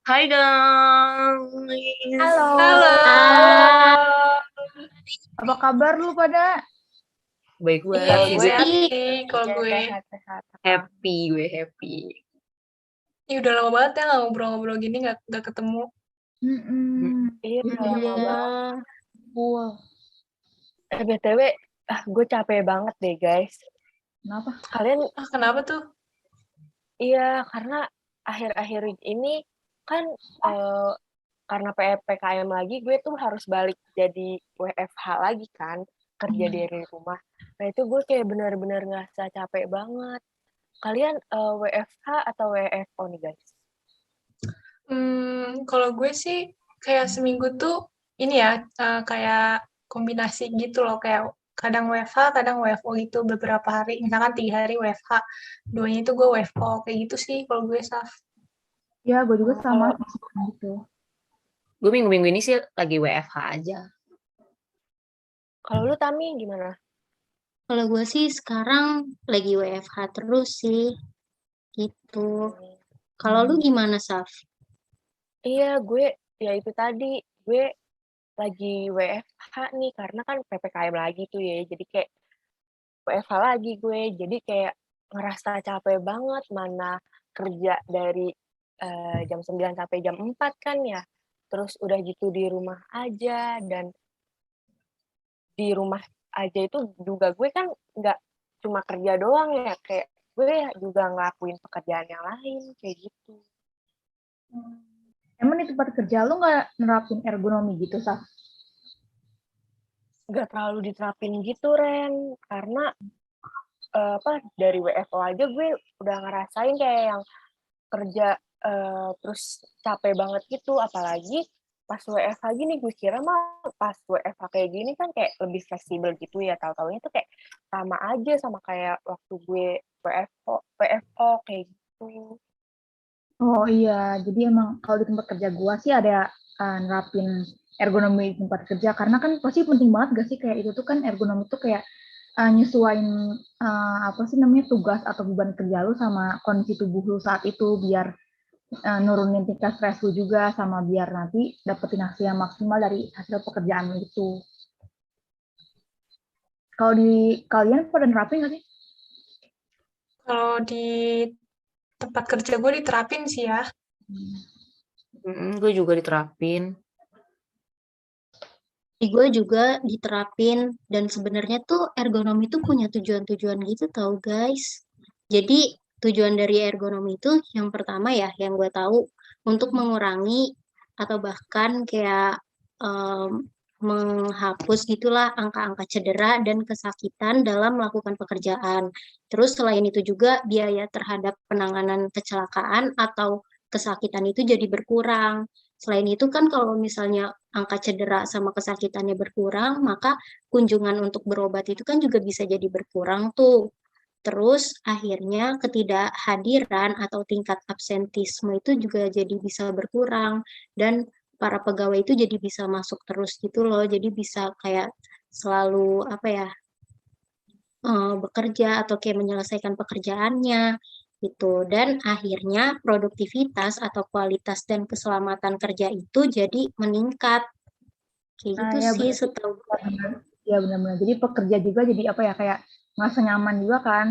Hai guys. Halo, Halo. apa kabar lu pada? Baik gue Iya, happy, gue baik kalau Ya, gue. sehat-sehat. happy, gue happy. Ini udah lama banget ya nggak ngobrol-ngobrol gini, nggak ketemu. Iya, udah lama Iya. banget. Full. BTW, gue capek banget deh, guys. Kenapa? Kalian, Kenapa tuh? iya, karena akhir-akhir ini kan karena PPKM lagi, gue tuh harus balik jadi WFH lagi kan, kerja dari rumah. Nah, itu gue kayak benar-benar ngerasa capek banget. Kalian WFH atau WFO nih, guys? Kalau gue sih kayak seminggu tuh ini ya, kayak kombinasi gitu loh, kayak kadang WFH, kadang WFO gitu beberapa hari. Misalkan 3 hari WFH, 2-nya itu gue WFO, kayak gitu sih kalau gue, Saf. Ya, gue juga sama Kalau gitu. Gue minggu-minggu ini sih lagi WFH aja. kalau lu Tami gimana? Kalau gue sih sekarang lagi WFH terus sih, gitu. Kalau lu gimana, Saf? Iya, gue ya itu tadi gue lagi WFH nih karena kan PPKM lagi tuh ya. Jadi kayak WFH lagi gue. Jadi kayak ngerasa capek banget mana kerja dari jam 9 sampai jam 4 kan ya. Terus udah gitu di rumah aja dan di rumah aja itu juga gue kan nggak cuma kerja doang ya, kayak gue juga ngelakuin pekerjaan yang lain kayak gitu. Emang di tempat kerja lu nggak nerapin ergonomi gitu, Saf? Nggak terlalu diterapin gitu, Ren, karena dari WFO aja gue udah ngerasain kayak yang kerja terus capek banget gitu, apalagi pas WFH gini, gue kira mah pas WFH kayak gini kan kayak lebih fleksibel gitu ya, tahu-taunya tuh kayak sama aja sama kayak waktu gue WFO kayak gitu. Oh iya, jadi emang kalau di tempat kerja gua sih ada nerapin ergonomi di tempat kerja, karena kan pasti penting banget gak sih kayak itu tuh kan ergonomi tuh kayak nyesuain apa sih namanya tugas atau beban kerja lu sama kondisi tubuh lu saat itu biar nurunin tingkat stres lu juga sama biar nanti dapetin hasil yang maksimal dari hasil pekerjaan lu itu. Kalau di kalian pada nerapin nggak sih? Kalau di tempat kerja gue diterapin sih ya. Gue juga diterapin. Di gue juga diterapin, dan sebenarnya tuh ergonomi tuh punya tujuan-tujuan gitu tau guys. Jadi tujuan dari ergonomi itu yang pertama ya, yang gue tahu, untuk mengurangi atau bahkan kayak menghapus gitulah angka-angka cedera dan kesakitan dalam melakukan pekerjaan. Terus selain itu juga biaya terhadap penanganan kecelakaan atau kesakitan itu jadi berkurang. Selain itu kan kalau misalnya angka cedera sama kesakitannya berkurang, maka kunjungan untuk berobat itu kan juga bisa jadi berkurang tuh. Terus akhirnya ketidakhadiran atau tingkat absentisme itu juga jadi bisa berkurang, dan para pegawai itu jadi bisa masuk terus gitu loh. Jadi bisa kayak selalu apa ya, bekerja atau kayak menyelesaikan pekerjaannya gitu. Dan akhirnya produktivitas atau kualitas dan keselamatan kerja itu jadi meningkat. Kayak gitu Ya sih benar. setahu gue. Ya benar-benar. Jadi pekerja juga jadi apa ya kayak ngerasa nyaman juga kan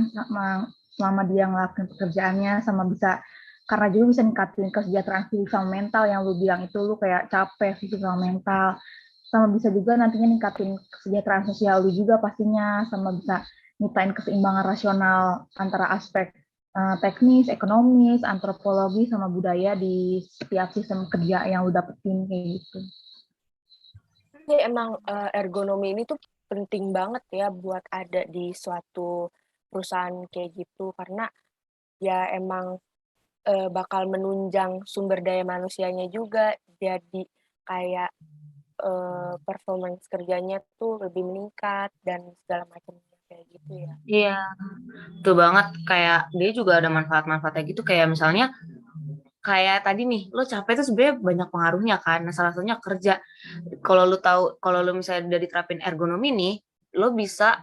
selama dia ngelakuin pekerjaannya sama bisa karena juga bisa ningkatin kesejahteraan fisik sama mental yang lu bilang itu lu kayak capek fisik sama mental sama bisa juga nantinya ningkatin kesejahteraan sosial lu juga pastinya sama bisa nyiptain keseimbangan rasional antara aspek teknis, ekonomis, antropologi sama budaya di setiap sistem kerja yang lu dapetin kayak gitu. Jadi emang ergonomi ini tuh penting banget ya buat ada di suatu perusahaan kayak gitu, karena ya emang bakal menunjang sumber daya manusianya juga, jadi kayak performance kerjanya tuh lebih meningkat dan segala macamnya kayak gitu ya. Iya, betul banget. Kayak dia juga ada manfaat-manfaatnya gitu. Kayak misalnya, kayak tadi nih, lo capek tuh sebenarnya banyak pengaruhnya kan. Nah, salah satunya kerja. Kalau lo misalnya udah diterapin ergonomi nih, lo bisa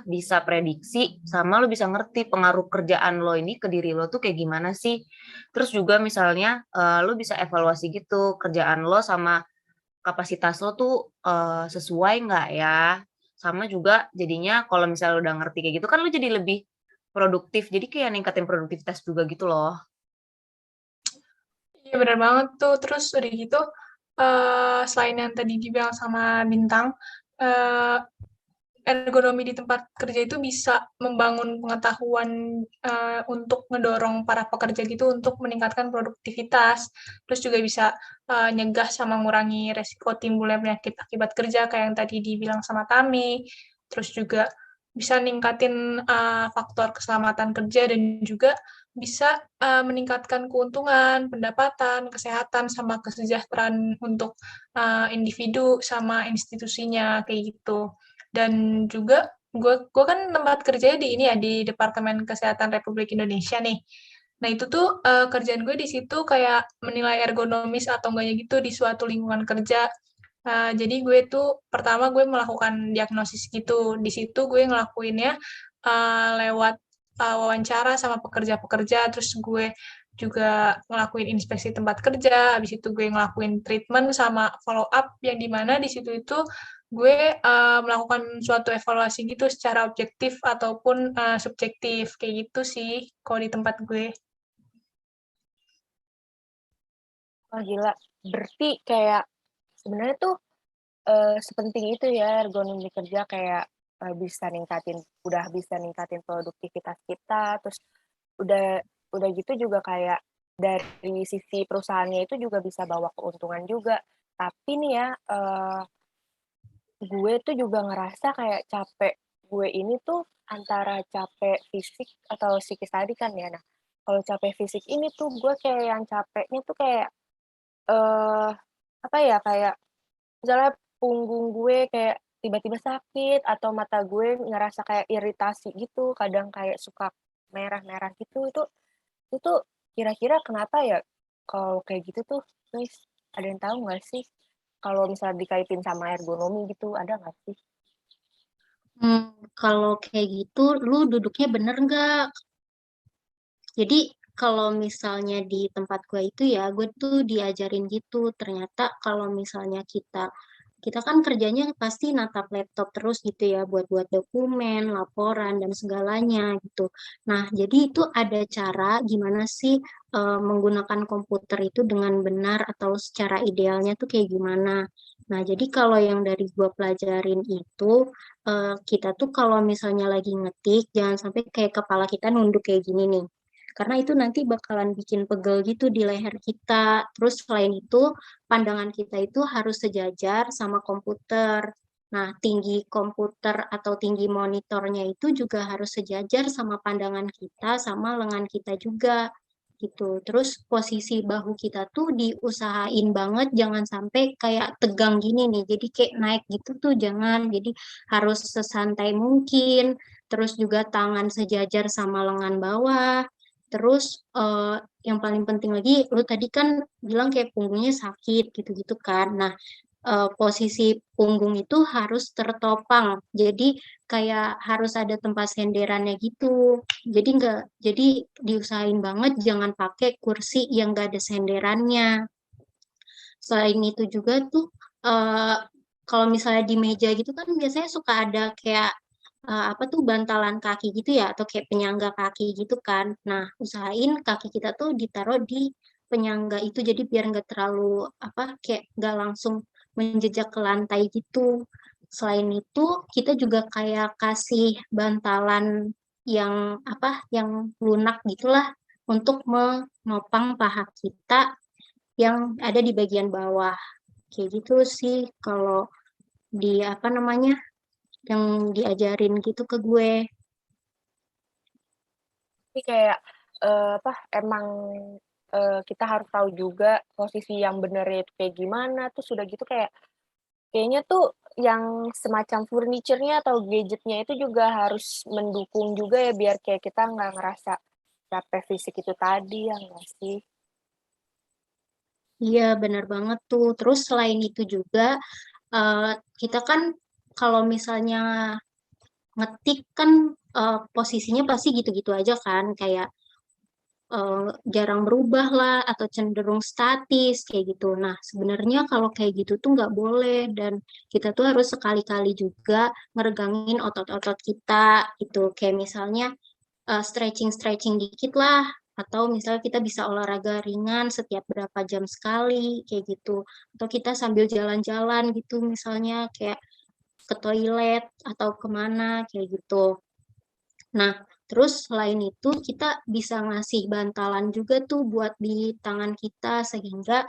bisa prediksi sama lo bisa ngerti pengaruh kerjaan lo ini ke diri lo tuh kayak gimana sih. Terus juga misalnya lo bisa evaluasi gitu kerjaan lo sama kapasitas lo tuh sesuai nggak ya. Sama juga jadinya kalau misalnya lo udah ngerti kayak gitu kan lo jadi lebih produktif. Jadi kayak ningkatin produktivitas juga gitu loh. Iya benar banget tuh. Terus udah gitu, selain yang tadi dibilang sama Bintang, eee, ergonomi di tempat kerja itu bisa membangun pengetahuan, untuk ngedorong para pekerja gitu untuk meningkatkan produktivitas. Terus juga bisa, nyegah sama ngurangi resiko timbulnya penyakit akibat kerja kayak yang tadi dibilang sama Tami. Terus juga bisa ningkatin, faktor keselamatan kerja dan juga bisa, meningkatkan keuntungan, pendapatan, kesehatan, sama kesejahteraan untuk, individu sama institusinya, kayak gitu. Dan juga gue kan tempat kerjanya di ini ya, di Departemen Kesehatan Republik Indonesia nih. Nah itu tuh, kerjaan gue di situ kayak menilai ergonomis atau enggaknya gitu di suatu lingkungan kerja. Jadi gue tuh pertama gue melakukan diagnosis gitu. Di situ gue ngelakuinnya, lewat, wawancara sama pekerja-pekerja, terus gue juga ngelakuin inspeksi tempat kerja, habis itu gue ngelakuin treatment sama follow up yang di mana di situ itu gue, melakukan suatu evaluasi gitu secara objektif ataupun, subjektif, kayak gitu sih kalau di tempat gue. Wah gila, berarti kayak sebenarnya tuh, sepenting itu ya ergonomi kerja kayak, udah bisa ningkatin produktivitas kita, terus udah udah gitu juga kayak dari sisi perusahaannya itu juga bisa bawa keuntungan juga. Tapi nih ya, gue tuh juga ngerasa kayak capek gue ini tuh antara capek fisik atau psikis tadi kan ya. Nah, kalau capek fisik ini tuh gue kayak yang capeknya tuh kayak, eee, apa ya, kayak misalnya punggung gue kayak tiba-tiba sakit atau mata gue ngerasa kayak iritasi gitu, kadang kayak suka merah-merah gitu, itu kira-kira kenapa ya? Kalau kayak gitu tuh, guys, ada yang tahu nggak sih? Kalau misalnya dikaitin sama ergonomi gitu, ada nggak sih? Kalau kayak gitu, lu duduknya bener nggak? Jadi kalau misalnya di tempat gue itu ya, gue tuh diajarin gitu. Ternyata kalau misalnya kita kan kerjanya pasti natap laptop terus gitu ya, buat-buat dokumen, laporan dan segalanya gitu. Nah, jadi itu ada cara gimana sih menggunakan komputer itu dengan benar atau secara idealnya tuh kayak gimana. Nah, jadi kalau yang dari gue pelajarin itu, kita tuh kalau misalnya lagi ngetik, jangan sampai kayak kepala kita nunduk kayak gini nih. Karena itu nanti bakalan bikin pegel gitu di leher kita. Terus selain itu, pandangan kita itu harus sejajar sama komputer. Nah, tinggi komputer atau tinggi monitornya itu juga harus sejajar sama pandangan kita, sama lengan kita juga gitu. Terus posisi bahu kita tuh diusahain banget jangan sampai kayak tegang gini nih. Jadi kayak naik gitu tuh jangan. Jadi harus sesantai mungkin. Terus juga tangan sejajar sama lengan bawah. Terus yang paling penting lagi, lu tadi kan bilang kayak punggungnya sakit gitu-gitu kan. Nah, posisi punggung itu harus tertopang. Jadi kayak harus ada tempat senderannya gitu. Jadi diusahain banget jangan pakai kursi yang gak ada senderannya. Selain itu juga tuh eh, kalau misalnya di meja gitu kan biasanya suka ada kayak apa tuh bantalan kaki gitu ya atau kayak penyangga kaki gitu kan. Nah, usahain kaki kita tuh ditaruh di penyangga itu jadi biar nggak terlalu apa kayak nggak langsung menjejak ke lantai gitu. Selain itu, kita juga kayak kasih bantalan yang apa yang lunak gitulah untuk menopang paha kita yang ada di bagian bawah. Kayak gitu sih kalau di apa namanya yang diajarin gitu ke gue. Tapi kayak, apa, emang, kita harus tahu juga posisi yang benernya itu kayak gimana, terus udah gitu kayak kayaknya tuh yang semacam furniture-nya atau gadget-nya itu juga harus mendukung juga ya biar kayak kita nggak ngerasa capek fisik itu tadi, ya nggak sih? Iya, benar banget tuh. Terus selain itu juga, eh, kita kan kalau misalnya ngetik kan posisinya pasti gitu-gitu aja kan, kayak jarang berubah lah atau cenderung statis kayak gitu. Nah, sebenarnya kalau kayak gitu tuh nggak boleh dan kita tuh harus sekali-kali juga ngeregangin otot-otot kita gitu. Kayak misalnya stretching-stretching dikit lah atau misalnya kita bisa olahraga ringan setiap berapa jam sekali kayak gitu. Atau kita sambil jalan-jalan gitu misalnya kayak ke toilet atau kemana kayak gitu. Nah, terus selain itu kita bisa ngasih bantalan juga tuh buat di tangan kita sehingga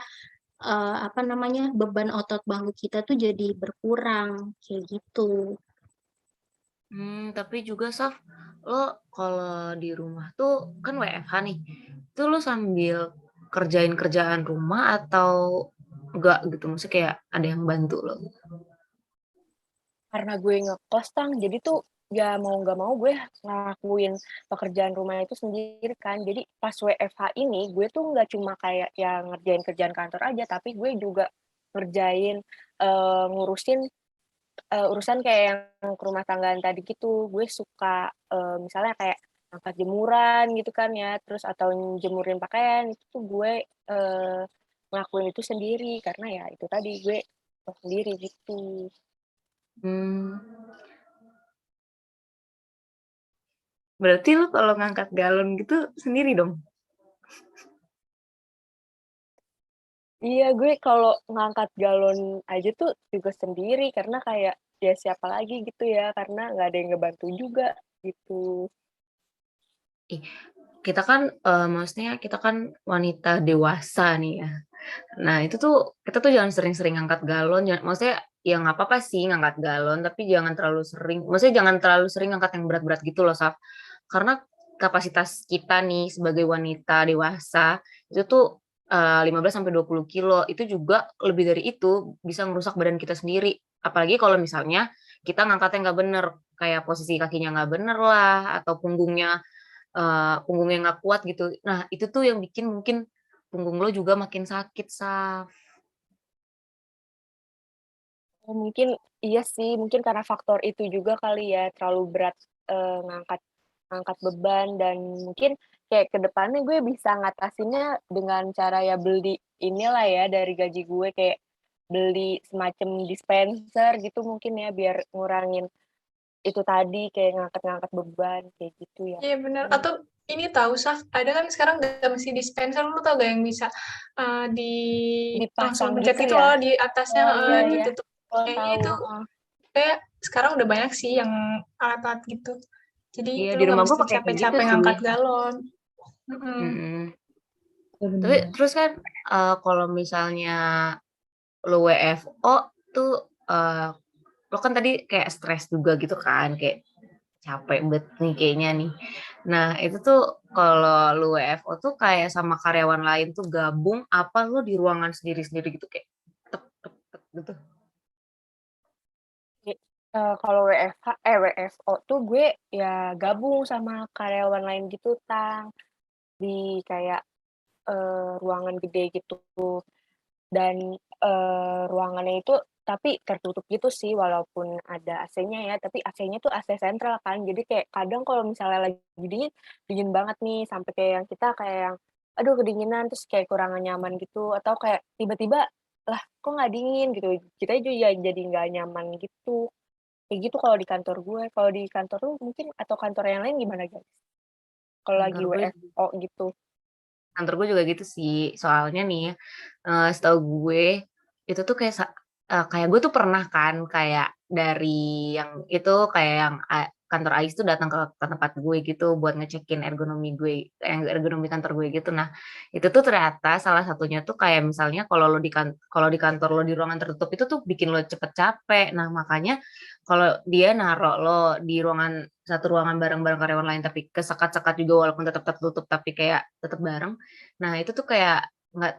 apa namanya beban otot bahu kita tuh jadi berkurang kayak gitu. Tapi juga Saf, lo kalau di rumah tuh kan WFH nih, itu lo sambil kerjain kerjaan rumah atau enggak gitu? Maksudnya kayak ada yang bantu lo? Karena gue ngekos, Tang, jadi tuh ya mau nggak mau gue ngelakuin pekerjaan rumah itu sendiri kan. Jadi pas WFH ini gue tuh nggak cuma kayak yang ngerjain kerjaan kantor aja, tapi gue juga ngerjain ngurusin urusan kayak yang ke rumah tanggaan tadi gitu. Gue suka misalnya kayak angkat jemuran gitu kan ya, terus atau jemurin pakaian itu tuh gue ngelakuin itu sendiri karena ya itu tadi gue sendiri gitu. Hmm, berarti lo kalau ngangkat galon gitu sendiri dong? Iya, gue kalau ngangkat galon aja tuh juga sendiri karena kayak ya siapa lagi gitu ya, karena nggak ada yang ngebantu juga gitu. Ih, kita kan maksudnya kita kan wanita dewasa nih ya. Nah, itu tuh kita tuh jangan sering-sering angkat galon, maksudnya ya nggak apa-apa sih ngangkat galon, tapi jangan terlalu sering. Maksudnya jangan terlalu sering angkat yang berat-berat gitu loh, Saf. Karena kapasitas kita nih sebagai wanita dewasa itu tuh 15 sampai 20 kilo. Itu juga lebih dari itu bisa merusak badan kita sendiri. Apalagi kalau misalnya kita ngangkatnya nggak bener, kayak posisi kakinya nggak bener lah, atau punggungnya nggak kuat gitu. Nah, itu tuh yang bikin mungkin punggung lo juga makin sakit, Saf. Oh, mungkin iya sih, mungkin karena faktor itu juga kali ya, terlalu berat ngangkat ngangkat beban dan mungkin kayak ke depannya gue bisa ngatasinnya dengan cara ya beli inilah ya dari gaji gue kayak beli semacam dispenser gitu mungkin ya biar ngurangin itu tadi kayak ngangkat-ngangkat beban kayak gitu ya. Iya benar. Atau ini tahu Saf, ada kan sekarang nggak mesti dispenser, lu tau gak yang bisa di langsung Dipasang pencet gitu itu ya? loh di atasnya Oh iya iya. ditutup. Oh Kayaknya tahu. itu kayak sekarang udah banyak sih yang alat-alat gitu. Jadi Iya, lu di nggak rumah gue mesti pakai kayak gitu capek-capek sih. ngangkat galon. Mm-mm. Mhm. Ya Tapi benar. terus kan kalau misalnya lo WFO tuh lo kan tadi kayak stres juga gitu kan, kayak capek banget nih kayaknya nih. Nah, itu tuh kalau lu WFO tuh kayak sama karyawan lain tuh gabung apa lu di ruangan sendiri-sendiri gitu kayak tek tek tek gitu? Kalau WFO tuh gue ya gabung sama karyawan lain gitu, Tang. Di kayak, ruangan gede gitu. Dan, ruangannya itu tapi tertutup gitu sih walaupun ada AC-nya ya, tapi AC-nya tuh AC sentral kan. Jadi kayak kadang kalau misalnya lagi dingin, dingin banget nih sampai kayak yang kita kayak yang, aduh kedinginan, terus kayak kurang nyaman gitu, atau kayak tiba-tiba, "Lah kok nggak dingin?" Gitu. Kita juga jadi nggak nyaman gitu. Kayak gitu kalau di kantor gue. Kalau di kantor lu mungkin atau kantor yang lain gimana, guys? Kalau lagi Kantor gue WFO gitu? Kantor gue juga gitu sih, soalnya nih ya, setahu gue, itu tuh kayak gue tuh pernah kan kayak dari yang itu kayak yang kantor AIS tuh datang ke tempat gue gitu buat ngecekin ergonomi gue, ergonomi kantor gue gitu. Nah, itu tuh ternyata salah satunya tuh kayak misalnya kalau di kantor lo di ruangan tertutup itu tuh bikin lo cepet capek. Nah, makanya kalau dia naruh lo di satu ruangan bareng-bareng karyawan lain tapi kesekat-sekat juga walaupun tetap tertutup tapi kayak tetap bareng. Nah, itu tuh kayak nggak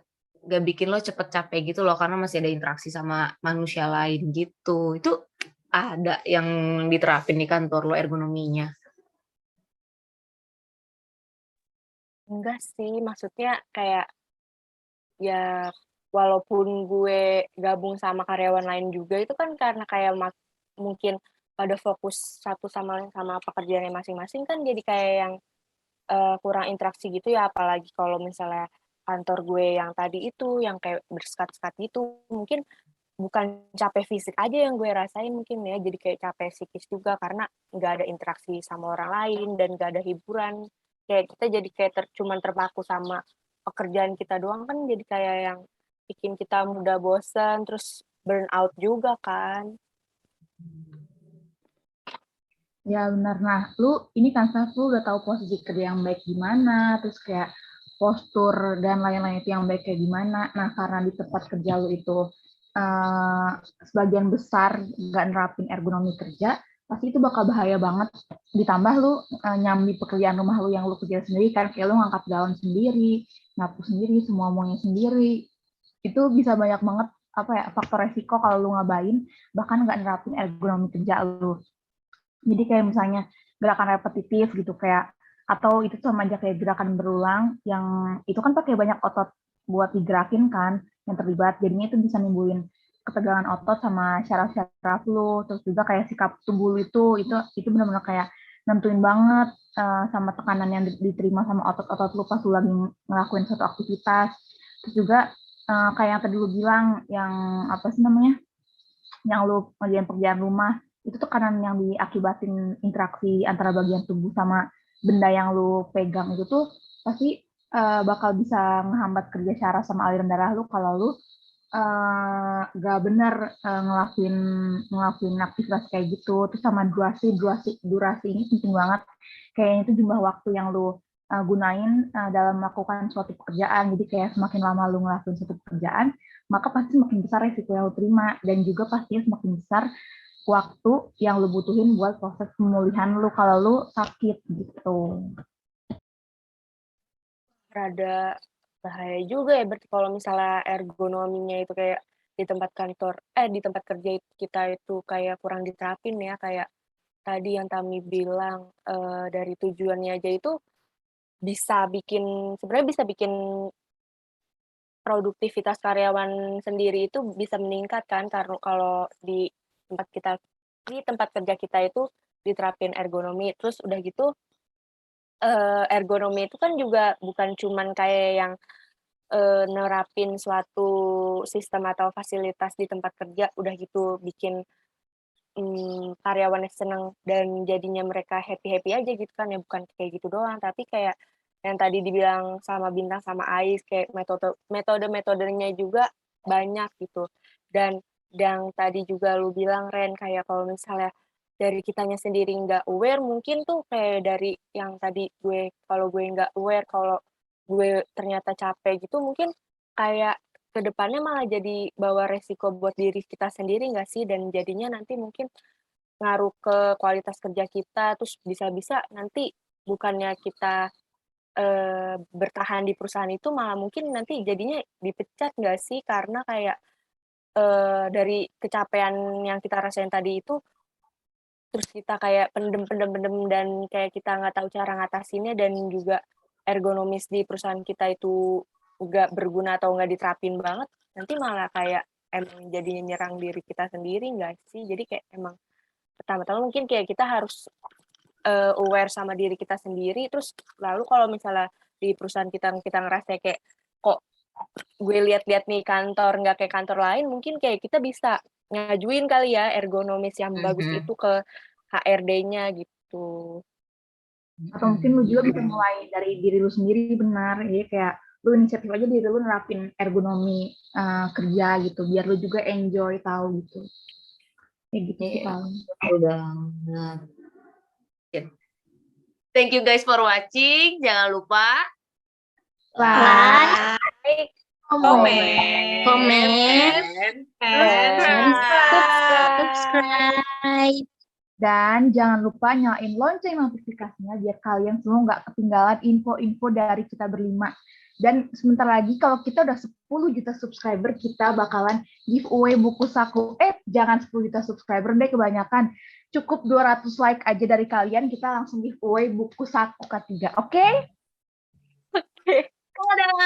nggak bikin lo cepet capek gitu loh, karena masih ada interaksi sama manusia lain gitu. Itu ada yang diterapin di kantor lo ergonominya? Enggak sih, maksudnya kayak ya walaupun gue gabung sama karyawan lain juga itu kan karena kayak mungkin pada fokus satu sama lain sama pekerjaannya masing-masing kan jadi kayak yang kurang interaksi gitu ya, apalagi kalau misalnya kantor gue yang tadi itu, yang kayak bersekat-sekat gitu, mungkin bukan capek fisik aja yang gue rasain mungkin ya, jadi kayak capek psikis juga karena nggak ada interaksi sama orang lain dan nggak ada hiburan. Kayak kita jadi kayak cuman terpaku sama pekerjaan kita doang kan jadi kayak yang bikin kita mudah bosan, terus burn out juga kan. Ya benar. Nah, lu ini kan Saf, lu udah tahu posisi kerja yang baik gimana, terus kayak postur dan lain-lain itu yang baik kayak gimana. Nah, karena di tempat kerja lu itu eh, sebagian besar nggak nerapin ergonomi kerja, pasti itu bakal bahaya banget. Ditambah lu nyambi pekerjaan rumah lu yang lu kerja sendiri kan, kayak lu ngangkat galon sendiri, nyapu sendiri, semuanya sendiri. Itu bisa banyak banget apa ya faktor resiko kalau lu ngabain, bahkan nggak nerapin ergonomi kerja lu. Jadi kayak misalnya gerakan repetitif gitu kayak atau itu sama aja kayak gerakan berulang yang itu kan pakai banyak otot buat digerakin kan yang terlibat. Jadinya itu bisa nimbulin ketegangan otot sama syaraf-syaraf lu. Terus juga kayak sikap tubuh lu itu benar-benar kayak nentuin banget sama tekanan yang diterima sama otot-otot lu pas lu lagi ngelakuin suatu aktivitas. Terus juga kayak yang tadi lu bilang yang apa sih namanya? Yang lu ngerjain pekerjaan rumah itu tekanan yang diakibatin interaksi antara bagian tubuh sama benda yang lu pegang itu tuh pasti bakal bisa ngehambat kerja syaraf sama aliran darah lu kalau lu gak benar ngelakuin aktivitas kayak gitu. Terus sama durasi ini penting banget. Kayaknya itu jumlah waktu yang lu gunain dalam melakukan suatu pekerjaan. Jadi kayak semakin lama lu ngelakuin suatu pekerjaan, maka pasti semakin besar resiko yang lu terima dan juga pastinya semakin besar waktu yang lu butuhin buat proses pemulihan lu kalau lu sakit gitu. Rada bahaya juga ya berarti kalau misalnya ergonominya itu kayak di tempat di tempat kerja kita itu kayak kurang diterapin ya, kayak tadi yang Tami bilang, dari tujuannya aja itu sebenarnya bisa bikin produktivitas karyawan sendiri itu bisa meningkat kan karena kalau di tempat kerja kita itu diterapin ergonomi, terus udah gitu, ergonomi itu kan juga bukan cuman kayak yang nerapin suatu sistem atau fasilitas di tempat kerja, udah gitu bikin, karyawannya seneng dan jadinya mereka happy-happy aja gitu kan ya, bukan kayak gitu doang, tapi kayak yang tadi dibilang sama Bintang sama Ais, kayak metode-metodenya juga banyak gitu. Dan yang tadi juga lu bilang, Ren, kayak kalau misalnya dari kitanya sendiri nggak aware, mungkin tuh kayak dari yang tadi kalau gue nggak aware, kalau gue ternyata capek gitu, mungkin kayak ke depannya malah jadi bawa resiko buat diri kita sendiri nggak sih? Dan jadinya nanti mungkin ngaruh ke kualitas kerja kita, terus bisa-bisa nanti bukannya kita, bertahan di perusahaan itu, malah mungkin nanti jadinya dipecat nggak sih? Karena kayak, dari kecapean yang kita rasain tadi itu, terus kita kayak pendem dan kayak kita nggak tahu cara ngatasinnya dan juga ergonomis di perusahaan kita itu nggak berguna atau nggak diterapin banget, nanti malah kayak emang jadinya nyerang diri kita sendiri nggak sih? Jadi kayak emang pertama-tama mungkin kayak kita harus aware sama diri kita sendiri, terus lalu kalau misalnya di perusahaan kita ngerasa kayak, kok gue lihat-lihat nih kantor nggak kayak kantor lain, mungkin kayak kita bisa ngajuin kali ya ergonomis yang bagus itu ke HRD-nya gitu. Atau mungkin lu juga bisa mulai dari diri lu sendiri benar ya kayak lu inisiatif aja diri lu nerapin ergonomi kerja gitu biar lu juga enjoy tahu gitu kayak gitu sih paling. Betul banget. Thank you guys for watching. Jangan lupa Like, Comment. and subscribe. Dan jangan lupa nyalain lonceng notifikasinya biar kalian semua nggak ketinggalan info-info dari kita berlima. Dan sebentar lagi kalau kita udah 10 juta subscriber, kita bakalan giveaway buku saku. Jangan 10 juta subscriber deh, kebanyakan. Cukup 200 like aja dari kalian, kita langsung giveaway buku saku ketiga. Oke? Oke. dadah.